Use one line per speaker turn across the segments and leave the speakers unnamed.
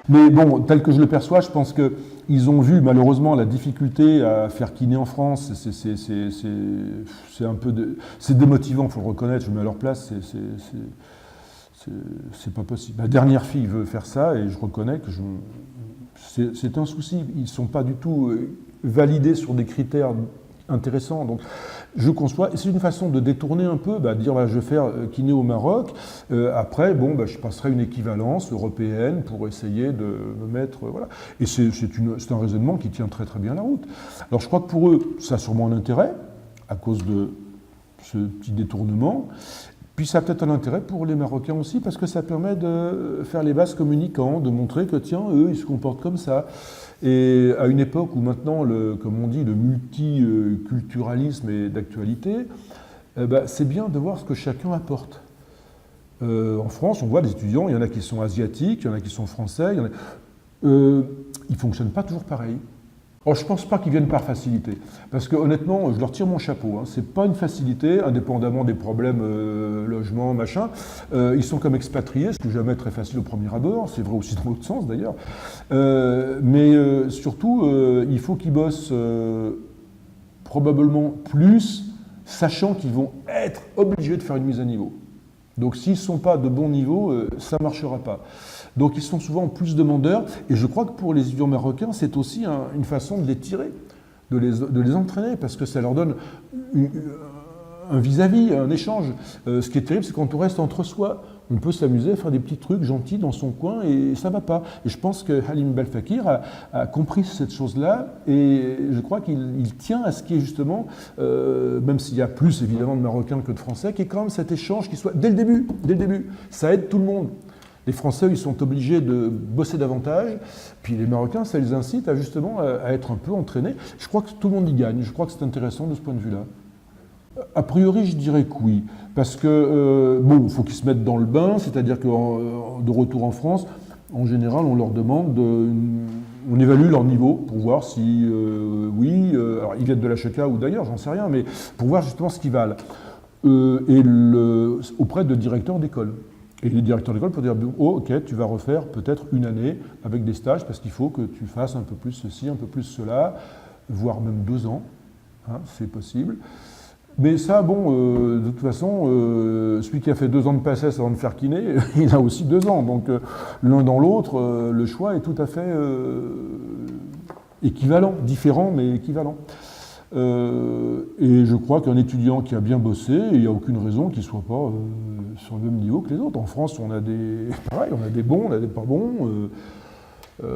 Mais bon, tel que je le perçois, je pense qu'ils ont vu malheureusement la difficulté à faire kiné en France. C'est un peu c'est démotivant, il faut le reconnaître. Je me mets à leur place, c'est pas possible. Ma dernière fille veut faire ça et je reconnais que c'est un souci. Ils ne sont pas du tout validés sur des critères intéressant. Donc, je conçois, et c'est une façon de détourner un peu, dire je vais faire kiné au Maroc, après, je passerai une équivalence européenne pour essayer de me mettre. Voilà. Et c'est un raisonnement qui tient très très bien la route. Alors, je crois que pour eux, ça a sûrement un intérêt, à cause de ce petit détournement. Puis ça a peut-être un intérêt pour les Marocains aussi, parce que ça permet de faire les vases communicants, de montrer que, tiens, eux, ils se comportent comme ça. Et à une époque où maintenant, comme on dit, le multiculturalisme est d'actualité, c'est bien de voir ce que chacun apporte. En France, on voit des étudiants, il y en a qui sont asiatiques, il y en a qui sont français, ils ne fonctionnent pas toujours pareil. Alors, je ne pense pas qu'ils viennent par facilité, parce que honnêtement, je leur tire mon chapeau. Ce n'est pas une facilité, indépendamment des problèmes logement, machin. Ils sont comme expatriés, ce qui n'est jamais très facile au premier abord. C'est vrai aussi dans l'autre sens d'ailleurs. Mais surtout, il faut qu'ils bossent probablement plus, sachant qu'ils vont être obligés de faire une mise à niveau. Donc, s'ils ne sont pas de bon niveau, ça ne marchera pas. Donc ils sont souvent plus demandeurs, et je crois que pour les étudiants marocains, c'est aussi une façon de les tirer, de les entraîner, parce que ça leur donne un vis-à-vis, un échange. Ce qui est terrible, c'est quand on reste entre soi, on peut s'amuser à faire des petits trucs gentils dans son coin, et ça ne va pas. Et je pense que Halim Belfakir a compris cette chose-là, et je crois qu'il tient à ce qui est justement, même s'il y a plus évidemment de Marocains que de Français, qui est quand même cet échange qui soit dès le début, ça aide tout le monde. Les Français, ils sont obligés de bosser davantage, puis les Marocains, ça les incite à justement à être un peu entraînés. Je crois que tout le monde y gagne, je crois que c'est intéressant de ce point de vue-là. A priori, je dirais que oui, parce que, il faut qu'ils se mettent dans le bain, c'est-à-dire que de retour en France, en général, on leur demande, on évalue leur niveau pour voir si, alors ils viennent de la HECA ou d'ailleurs, j'en sais rien, mais pour voir justement ce qu'ils valent, auprès de directeurs d'école. Et les directeurs d'école peuvent dire, ok, tu vas refaire peut-être une année avec des stages, parce qu'il faut que tu fasses un peu plus ceci, un peu plus cela, voire même 2 ans, c'est possible. Mais ça, de toute façon, celui qui a fait 2 ans de PSS avant de faire kiné, il a aussi 2 ans. Donc l'un dans l'autre, le choix est tout à fait équivalent, différent mais équivalent. Et je crois qu'un étudiant qui a bien bossé, il n'y a aucune raison qu'il ne soit pas sur le même niveau que les autres. En France, on a des bons, on a des pas bons. Je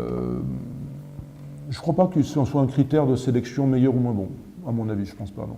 ne crois pas que ce soit un critère de sélection meilleur ou moins bon, à mon avis, je ne pense pas, non.